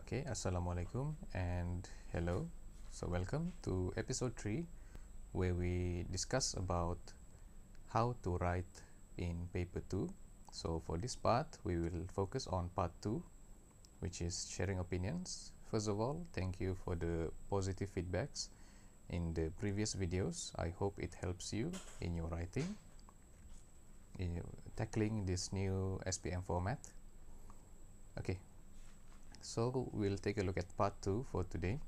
Okay, Assalamualaikum and hello. So welcome to episode 3 where we discuss about how to write in paper 2. So for this part, we will focus on part 2, which is sharing opinions. First of all, thank you for the positive feedbacks in the previous videos. I hope it helps you in your writing, in tackling this new SPM format. Okay, so we'll take a look at part 2 for today,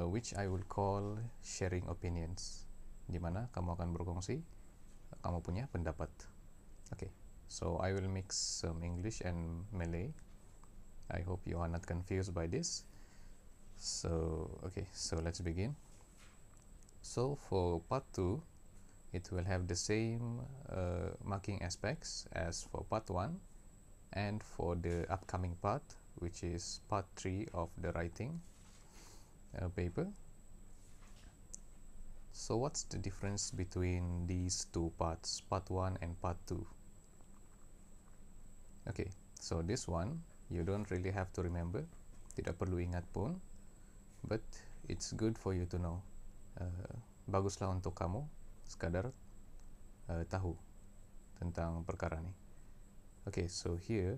which I will call sharing opinions, di mana kamu akan berkongsi kamu punya pendapat. Okay, so I will mix some English and Malay. I hope you are not confused by this. So let's begin. So for part 2, it will have the same marking aspects as for part 1, and for the upcoming part, which is part 3 of the writing paper. So what's the difference between these two parts, part 1 and part 2? Okay, so this one you don't really have to remember, tidak perlu ingat pun, but it's good for you to know. Baguslah untuk kamu sekadar tahu tentang perkara ini. Okay, so here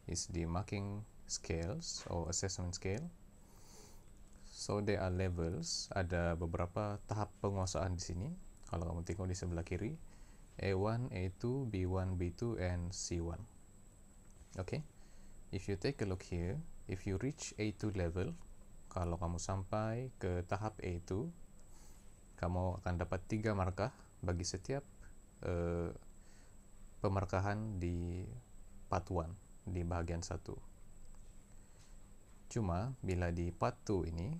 is the marking scales or assessment scale. So there are levels, ada beberapa tahap penguasaan di sini. Kalau kamu tengok di sebelah kiri, A1, A2, B1, B2, and C1. Okay, if you take a look here, if you reach A2 level, kalau kamu sampai ke tahap A2, kamu akan dapat 3 markah bagi setiap pemarkahan di part 1, di bahagian 1. Cuma bila di part 2 ini,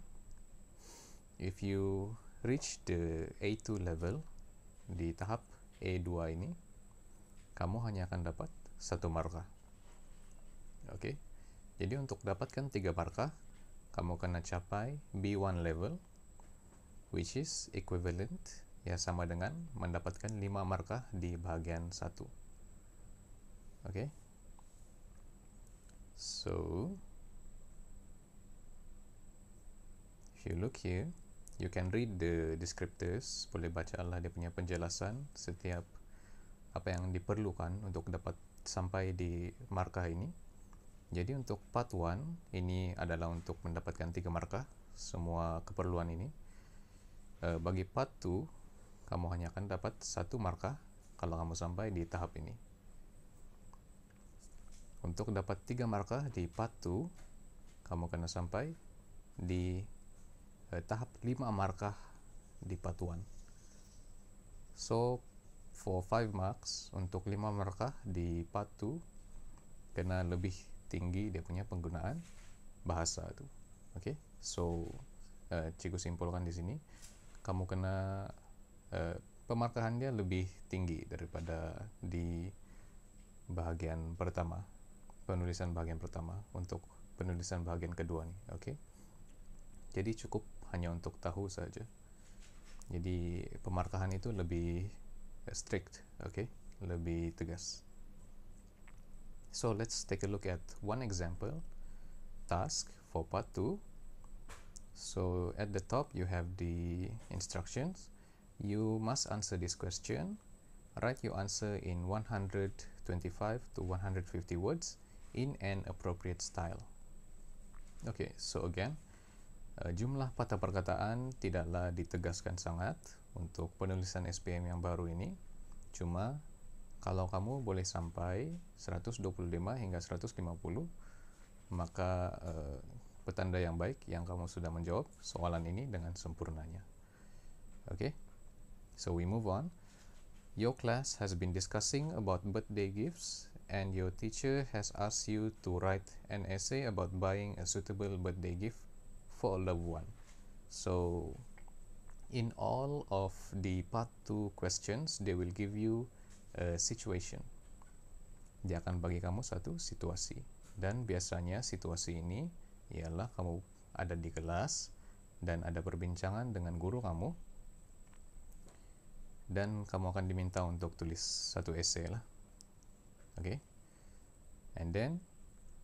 if you reach the A2 level di tahap A2 ini, kamu hanya akan dapat 1 markah. Oke, jadi untuk dapatkan 3 markah, kamu kena capai B1 level, which is equivalent, ya sama dengan mendapatkan 5 markah di bahagian 1. Oke, so if you look here, you can read the descriptors, boleh baca lah dia punya penjelasan setiap apa yang diperlukan untuk dapat sampai di markah ini. Jadi untuk part 1 ini adalah untuk mendapatkan 3 markah semua keperluan ini. Bagi part 2, kamu hanya akan dapat 1 markah kalau kamu sampai di tahap ini. Untuk dapat 3 markah di part 2, kamu kena sampai di tahap 5 markah di part 1. So for 5 marks, untuk 5 markah di part 2, kena lebih tinggi dia punya penggunaan bahasa itu. Okay, so cikgu simpulkan di sini, kamu kena pemarkahan dia lebih tinggi daripada di bahagian pertama, penulisan bahagian pertama, untuk penulisan bahagian kedua nih. Okay, jadi cukup hanya untuk tahu saja. Jadi pemarkahan itu lebih strict, okay, lebih tegas. So let's take a look at one example task for part 2. So at the top you have the instructions. You must answer this question. Write your answer in 125 to 150 words in an appropriate style. Okay, so again, jumlah patah perkataan tidaklah ditegaskan sangat untuk penulisan SPM yang baru ini. Cuma kalau kamu boleh sampai 125 hingga 150, maka petanda yang baik yang kamu sudah menjawab soalan ini dengan sempurnanya. Okay, so we move on. Your class has been discussing about birthday gifts, and your teacher has asked you to write an essay about buying a suitable birthday gift for a loved one. So in all of the part 2 questions, they will give you a situation. Dia akan bagi kamu satu situasi, dan biasanya situasi ini ialah kamu ada di kelas dan ada perbincangan dengan guru kamu, dan kamu akan diminta untuk tulis satu essay lah. Okay, and then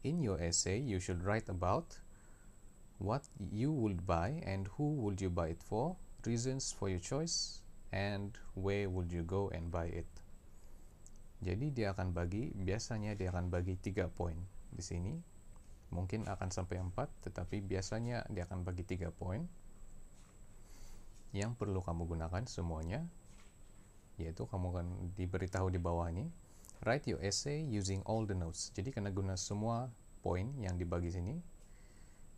in your essay, you should write about what you would buy and who would you buy it for, reasons for your choice, and where would you go and buy it. Jadi biasanya dia akan bagi 3 poin di sini. Mungkin akan sampai 4, tetapi biasanya dia akan bagi 3 poin yang perlu kamu gunakan semuanya, yaitu kamu akan diberitahu di bawah ini, write your essay using all the notes. Jadi kena guna semua poin yang dibagi sini,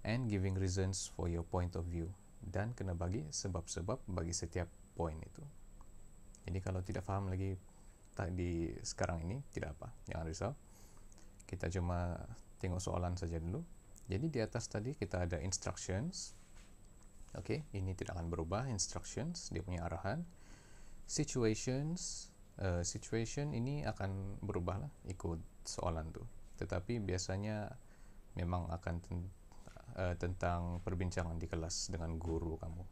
and giving reasons for your point of view, dan kena bagi sebab-sebab bagi setiap poin itu. Jadi kalau tidak paham lagi di sekarang ini, tidak apa, jangan risau, kita cuma tengok soalan saja dulu. Jadi di atas tadi kita ada instructions. Oke, ini tidak akan berubah, instructions, dia punya arahan. Situations, situation ini akan berubah lah ikut soalan tuh, tetapi biasanya memang akan tentang perbincangan di kelas dengan guru kamu.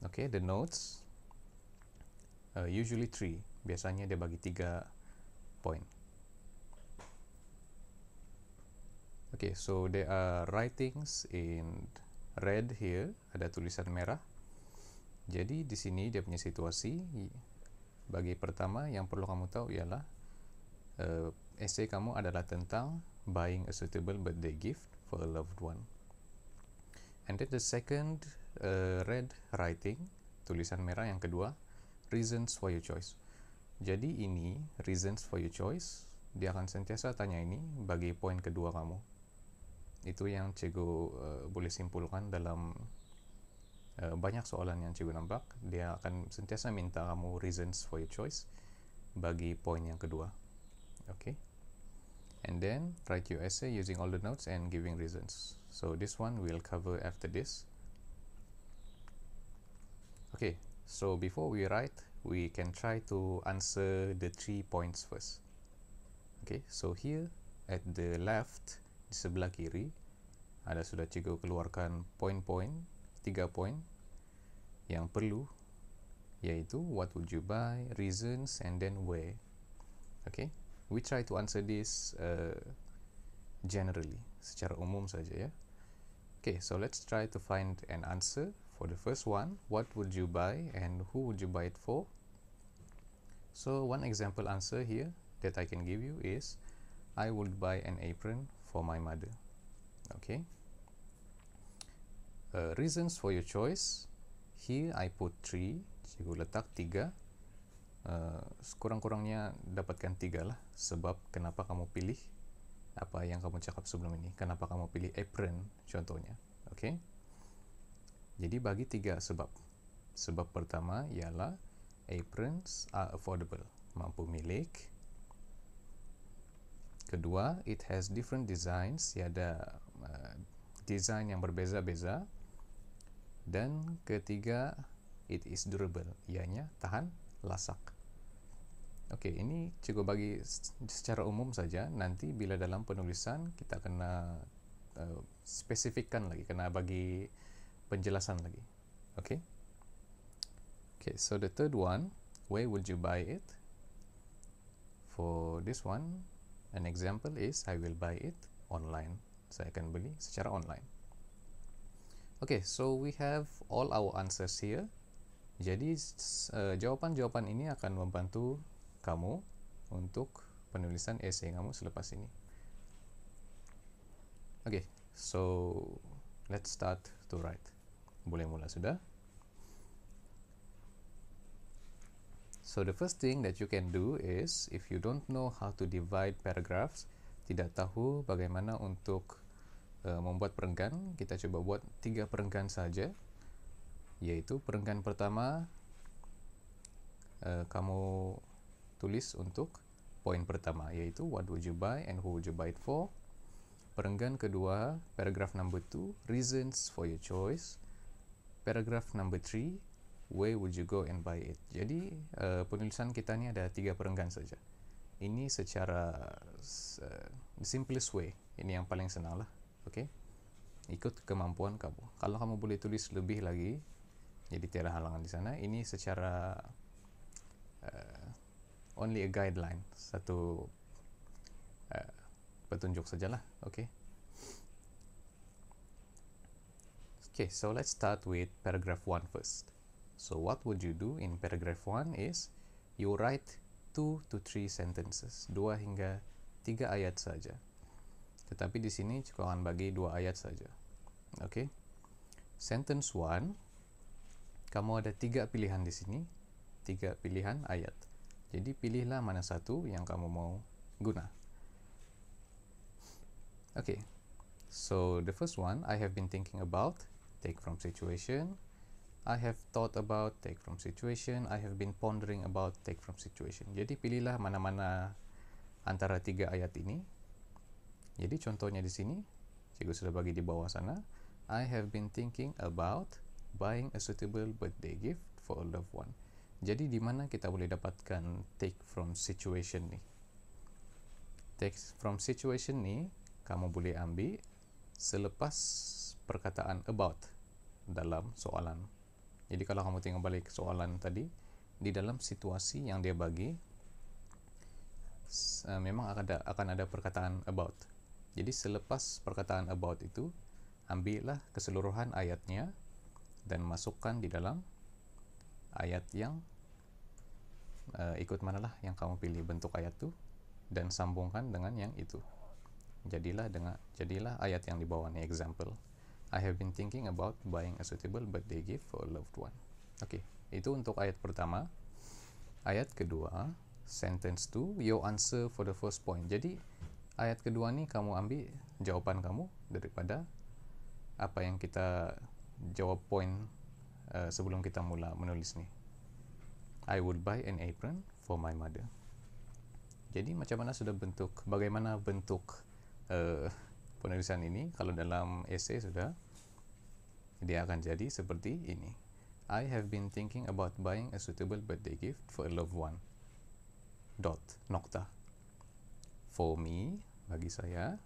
Oke, the notes, usually 3, biasanya dia bagi 3 poin. Okay, so there are writings in red here, ada tulisan merah. Jadi di sini dia punya situasi. Bagi pertama yang perlu kamu tahu ialah essay kamu adalah tentang buying a suitable birthday gift for a loved one. And then the second red writing, tulisan merah yang kedua, reasons for your choice. Jadi ini reasons for your choice, dia akan sentiasa tanya ini bagi poin kedua kamu. Itu yang cikgu boleh simpulkan dalam banyak soalan yang cikgu nampak. Dia akan sentiasa minta kamu reasons for your choice bagi poin yang kedua. Okay, and then write your essay using all the notes and giving reasons. So this one we'll cover after this. Okay, so before we write, we can try to answer the 3 points first. Okay, so here at the left, di sebelah kiri, ada sudah cikgu keluarkan poin-poin, 3 poin yang perlu, yaitu what would you buy, reasons, and then where. Okay, we try to answer this generally, secara umum saja ya. Okay, so let's try to find an answer for the first one. What would you buy and who would you buy it for? So one example answer here that I can give you is, I would buy an apron for my mother. Okay. Reasons for your choice. Here I put 3. Cikgu letak 3. Sekurang-kurangnya dapatkan 3 lah. Sebab kenapa kamu pilih apa yang kamu cakap sebelum ini. Kenapa kamu pilih apron contohnya. Okay. Jadi bagi 3 sebab. Sebab pertama ialah aprons are affordable, mampu milik. Kedua, it has different designs, ada desain yang berbeza-beza. Dan ketiga, it is durable, ianya tahan lasak. Oke, ini cukup bagi secara umum saja. Nanti bila dalam penulisan kita kena spesifikkan lagi, kena bagi penjelasan lagi. Oke. Okay, so the third one, where would you buy it? For this one, an example is, I will buy it online. Saya akan beli secara online. Okay, so we have all our answers here. Jadi jawapan-jawapan ini akan membantu kamu untuk penulisan essay kamu selepas ini. Okay, so let's start to write. Boleh mula sudah? So the first thing that you can do is, if you don't know how to divide paragraphs, tidak tahu bagaimana untuk membuat perenggan, kita coba buat 3 perenggan saja. Yaitu perenggan pertama, kamu tulis untuk poin pertama, yaitu what would you buy and who would you buy it for. Perenggan kedua, paragraph number 2, reasons for your choice. Paragraph number 3, where would you go and buy it. Jadi penulisan kita ni ada 3 perenggan saja. Ini secara the simplest way. Ini yang paling senang lah. Okay? Ikut kemampuan kamu. Kalau kamu boleh tulis lebih lagi, jadi tiada halangan di sana. Ini secara only a guideline, satu petunjuk sajalah. Okay. Okay, so let's start with paragraph 1 first. So what would you do in paragraph 1 is you write 2 to 3 sentences, 2 hingga 3 ayat saja. Tetapi di sini cukup akan bagi 2 ayat saja. Okay. Sentence 1, kamu ada 3 pilihan di sini, 3 pilihan ayat. Jadi pilihlah mana satu yang kamu mau guna. Okay. So the first one, I have been thinking about, take from situation. I have thought about, take from situation. I have been pondering about, take from situation. Jadi pilihlah mana-mana antara 3 ayat ini. Jadi contohnya di sini, cikgu sudah bagi di bawah sana. I have been thinking about buying a suitable birthday gift for a loved one. Jadi di mana kita boleh dapatkan take from situation ni? Take from situation ni kamu boleh ambil selepas perkataan about dalam soalan. Jadi kalau kamu tengok balik soalan tadi, di dalam situasi yang dia bagi, memang akan ada perkataan about. Jadi selepas perkataan about itu, ambillah keseluruhan ayatnya dan masukkan di dalam ayat yang ikut manalah yang kamu pilih bentuk ayat tu dan sambungkan dengan yang itu. Jadilah ayat yang di bawah ni, example. I have been thinking about buying a suitable birthday gift for a loved one. Okay, itu untuk ayat pertama. Ayat kedua, sentence 2, your answer for the first point. Jadi ayat kedua ni kamu ambil jawapan kamu daripada apa yang kita jawab point sebelum kita mula menulis ni. I would buy an apron for my mother. Jadi bagaimana bentuk penulisan ini? Kalau dalam essay sudah, dia akan jadi seperti ini. I have been thinking about buying a suitable birthday gift for a loved one. Nokta. For me, bagi saya,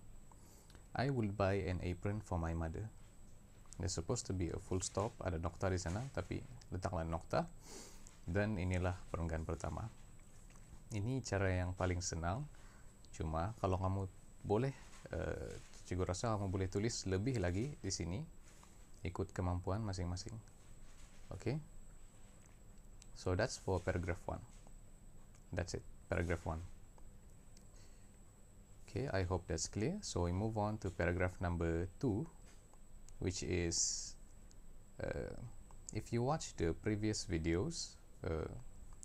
I will buy an apron for my mother. There's supposed to be a full stop, ada nokta di sana, tapi letaklah nokta. Dan inilah perenggan pertama. Ini cara yang paling senang. Cuma kalau kamu boleh, cikgu rasa kamu boleh tulis lebih lagi di sini, ikut kemampuan masing-masing. Okay? So that's for paragraph 1. That's it, paragraph 1. Okay, I hope that's clear. So we move on to paragraph number 2, which is, if you watch the previous videos,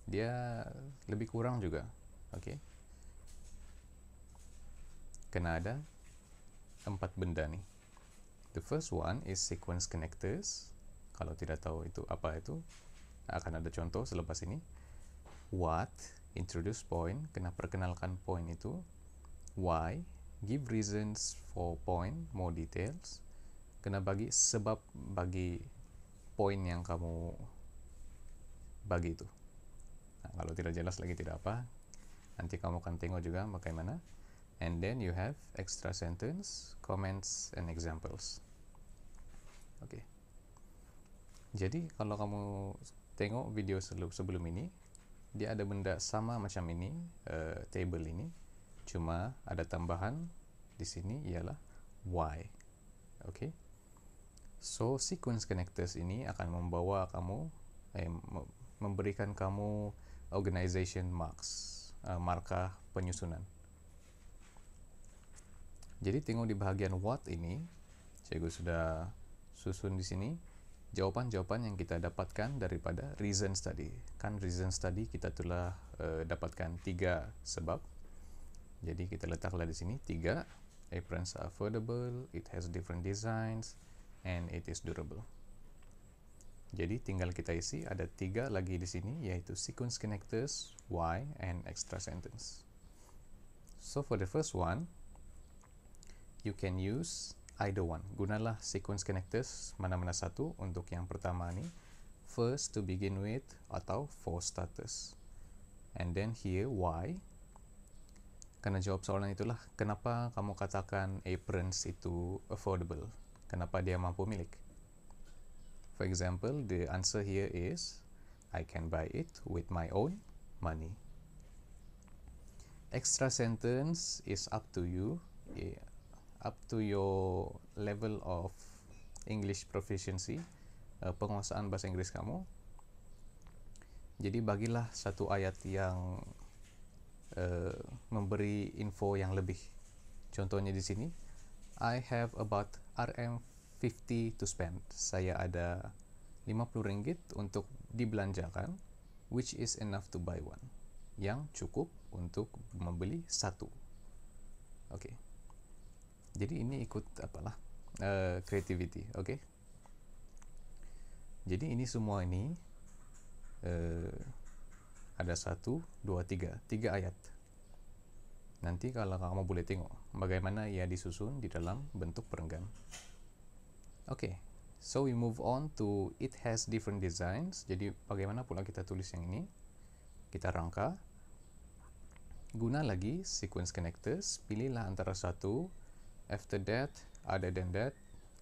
dia lebih kurang juga. Okay, kena ada 4 benda ni. The first one is sequence connectors. Kalau tidak tahu itu apa itu, akan ada contoh selepas ini. What, introduce point, kena perkenalkan point itu. Why, give reasons for point, more details. Kena bagi sebab bagi point yang kamu bagi itu. Nah, kalau tidak jelas lagi tidak apa, nanti kamu akan tengok juga bagaimana. And then you have extra sentence, comments, and examples. Okay. Jadi kalau kamu tengok video sebelum ini, dia ada benda sama macam ini, table ini, cuma ada tambahan di sini ialah why. Okay. So sequence connectors ini akan membawa kamu, memberikan kamu organization marks, markah penyusunan. Jadi tengok di bahagian what ini, cikgu sudah susun di sini jawapan-jawapan yang kita dapatkan daripada reasons tadi. Kan reasons tadi kita telah dapatkan 3 sebab. Jadi kita letaklah di sini 3. Aprons are affordable, it has different designs, and it is durable. Jadi tinggal kita isi, ada 3 lagi di sini, yaitu sequence connectors, why, and extra sentence. So for the first one, you can use either one. Gunalah sequence connectors mana-mana satu untuk yang pertama ni. First to begin with atau for starters. And then here why. Kena jawab soalan itulah, kenapa kamu katakan aprons itu affordable? Kenapa dia mampu milik? For example, the answer here is I can buy it with my own money. Extra sentence is up to you. up to your level of English proficiency, penguasaan bahasa Inggris kamu. Jadi bagilah satu ayat yang memberi info yang lebih. Contohnya di sini, I have about Rm50 to spend. Saya ada 50 ringgit untuk dibelanjakan, which is enough to buy one. Yang cukup untuk membeli satu. Oke. Jadi ini ikut apalah creativity, oke? Jadi ini semua ini ada 1, 2, 3 ayat. Nanti kalau kamu boleh tengok bagaimana ia disusun di dalam bentuk perenggan. Oke, so we move on to it has different designs. Jadi bagaimana pula kita tulis yang ini? Kita rangka. Guna lagi sequence connectors, pilihlah antara satu, after that, other than that,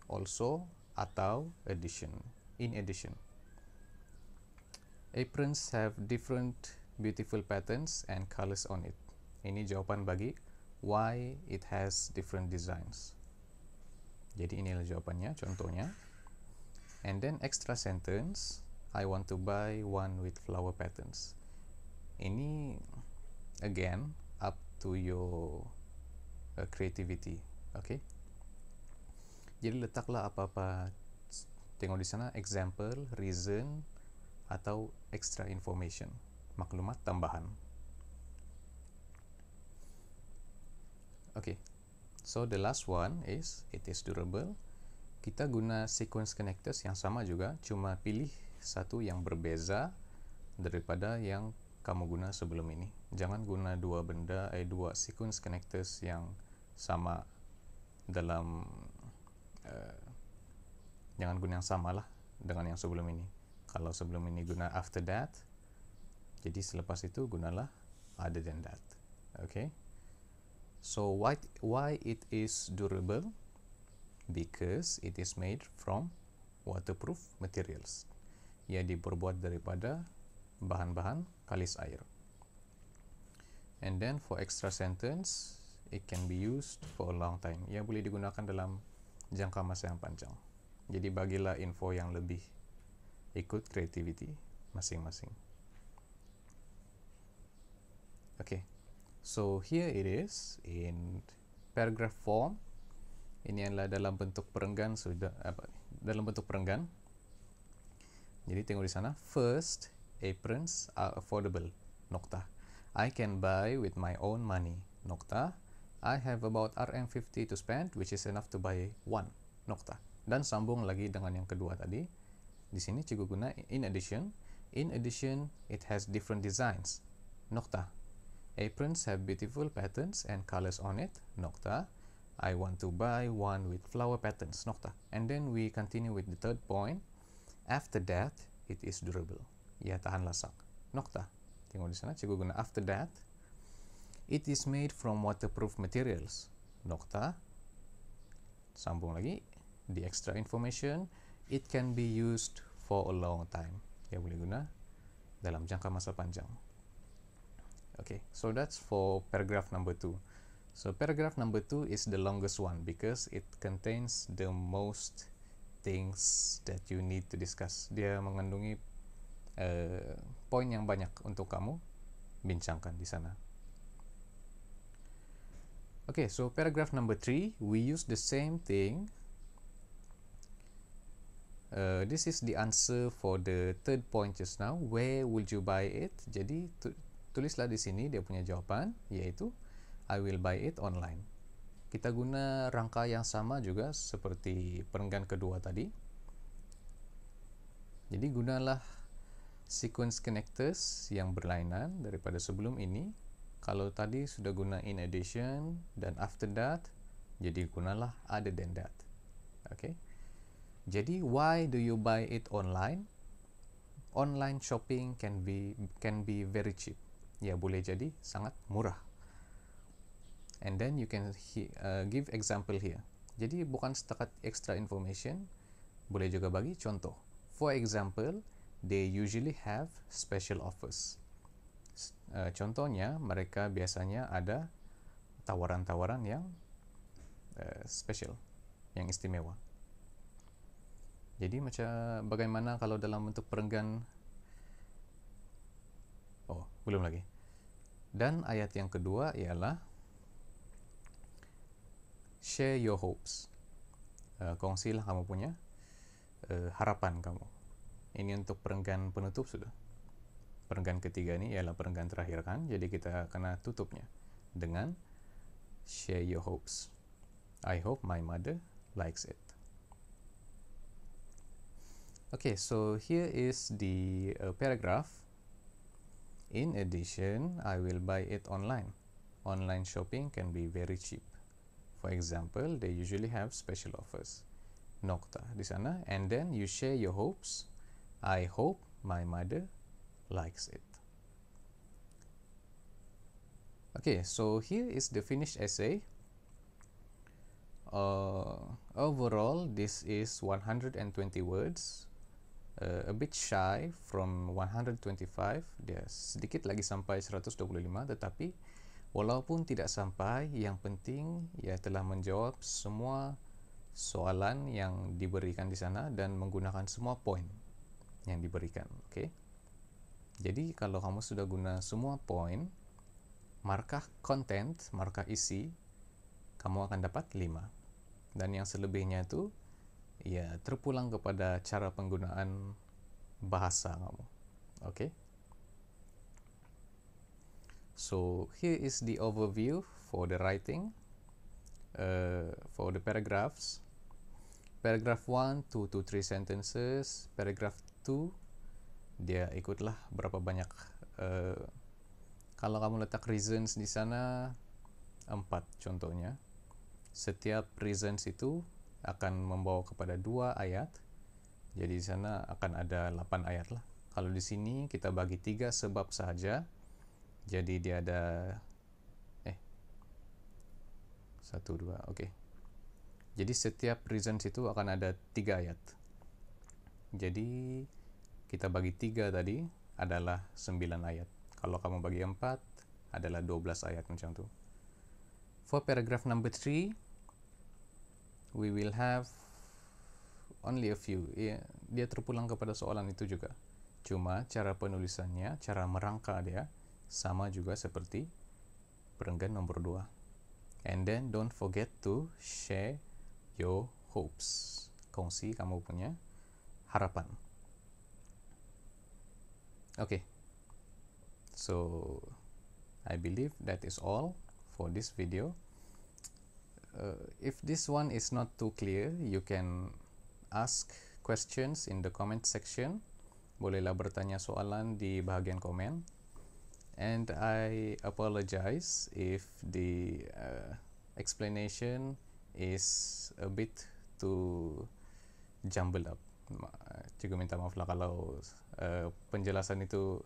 also, atau addition, in addition. Aprons have different beautiful patterns and colors on it. Ini jawaban bagi why it has different designs. Jadi inilah jawabannya, contohnya. And then extra sentence, I want to buy one with flower patterns. Ini again up to your creativity, okay? Jadi letaklah apa-apa, tengok di sana example, reason, atau extra information, maklumat tambahan. Okay, so the last one is it is durable. Kita guna sequence connectors yang sama juga, cuma pilih satu yang berbeza daripada yang kamu guna sebelum ini. Jangan guna dua sequence connectors yang sama dalam jangan guna yang sama lah dengan yang sebelum ini. Kalau sebelum ini guna after that, jadi selepas itu gunalah other than that. Okay. So why it is durable? Because it is made from waterproof materials. Ia diperbuat daripada bahan-bahan kalis air. And then for extra sentence, it can be used for a long time. Ia boleh digunakan dalam jangka masa yang panjang. Jadi bagilah info yang lebih, ikut creativity masing-masing. Okay. So here it is in paragraph form. Ini adalah dalam bentuk perenggan dalam bentuk perenggan. Jadi tengok di sana. First, aprons are affordable. Nokta. I can buy with my own money. Nokta. I have about Rm50 to spend, which is enough to buy one. Nokta. Dan sambung lagi dengan yang kedua tadi. Di sini cikgu guna in addition. In addition, it has different designs. Nokta. Aprons have beautiful patterns and colors on it. Nokta. I want to buy one with flower patterns. Nokta. And then we continue with the third point. After that, it is durable. Ia tahan lasak. Nokta. Tengok di sana, cikgu guna after that. It is made from waterproof materials. Nokta. Sambung lagi. The extra information. It can be used for a long time. Ia boleh guna dalam jangka masa panjang. Okay, so that's for paragraph number 2. So paragraph number 2 is the longest one because it contains the most things that you need to discuss. Dia mengandungi poin yang banyak untuk kamu bincangkan di sana. Okay, so paragraph number 3, we use the same thing. This is the answer for the third point just now. Where would you buy it? Jadi tulislah di sini dia punya jawaban, yaitu I will buy it online. Kita guna rangka yang sama juga seperti perenggan kedua tadi. Jadi gunalah sequence connectors yang berlainan daripada sebelum ini. Kalau tadi sudah guna in addition dan after that, jadi gunalah other than that. Okay. Jadi why do you buy it online? Online shopping can be very cheap. Ya, boleh jadi sangat murah. And then you can give example here. Jadi bukan setakat extra information, boleh juga bagi contoh. For example, they usually have special offers. Contohnya, mereka biasanya ada tawaran-tawaran yang special, yang istimewa. Jadi macam bagaimana kalau dalam bentuk perenggan? Oh, belum lagi. Dan ayat yang kedua ialah share your hopes. Kongsilah kamu punya harapan kamu. Ini untuk perenggan penutup sudah. Perenggan ketiga ini ialah perenggan terakhir kan, jadi kita kena tutupnya dengan share your hopes. I hope my mother likes it. Okay, so here is the paragraph. In addition, I will buy it online. Online shopping can be very cheap. For example, they usually have special offers. Nokta di sana, and then you share your hopes. I hope my mother likes it. Okay, so here is the finished essay. Overall, this is 120 words. A bit shy from 125. Dia sedikit lagi sampai 125, tetapi walaupun tidak sampai, yang penting ia telah menjawab semua soalan yang diberikan di sana dan menggunakan semua poin yang diberikan. Okay? Jadi kalau kamu sudah guna semua poin, markah content, markah isi, kamu akan dapat 5. Dan yang selebihnya itu ya terpulang kepada cara penggunaan bahasa kamu. Okay? So here is the overview for the writing, for the paragraphs. Paragraph 1, 2 to 3 sentences. Paragraph 2, dia ikutlah berapa banyak. Kalau kamu letak reasons di sana, 4 contohnya. Setiap reasons itu akan membawa kepada 2 ayat. Jadi di sana akan ada 8 ayat lah. Kalau di sini kita bagi 3 sebab saja. Jadi dia ada 1, 2, oke. Jadi setiap reasons itu akan ada 3 ayat. Jadi kita bagi 3 tadi adalah 9 ayat. Kalau kamu bagi 4 adalah 12 ayat macam tu. For paragraph number 3, we will have only a few. Dia terpulang kepada soalan itu juga. Cuma cara penulisannya, cara merangka dia sama juga seperti perenggan nomor 2. And then don't forget to share your hopes. Kongsi kamu punya harapan. Okay. So I believe that is all for this video. If this one is not too clear, you can ask questions in the comment section. Bolehlah bertanya soalan di bahagian komen. And I apologize if the explanation is a bit too jumbled up. Juga minta maaf lah kalau penjelasan itu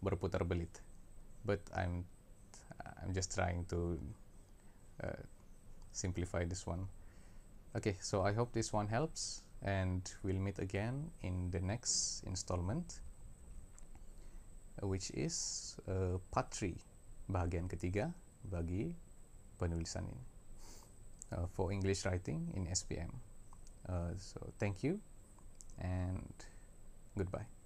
berputar belit. But I'm just trying to simplify this one. Okay, so I hope this one helps, and we'll meet again in the next installment, which is part 3, bahagian ketiga bagi penulisan ini, for English writing in SPM. So thank you and goodbye.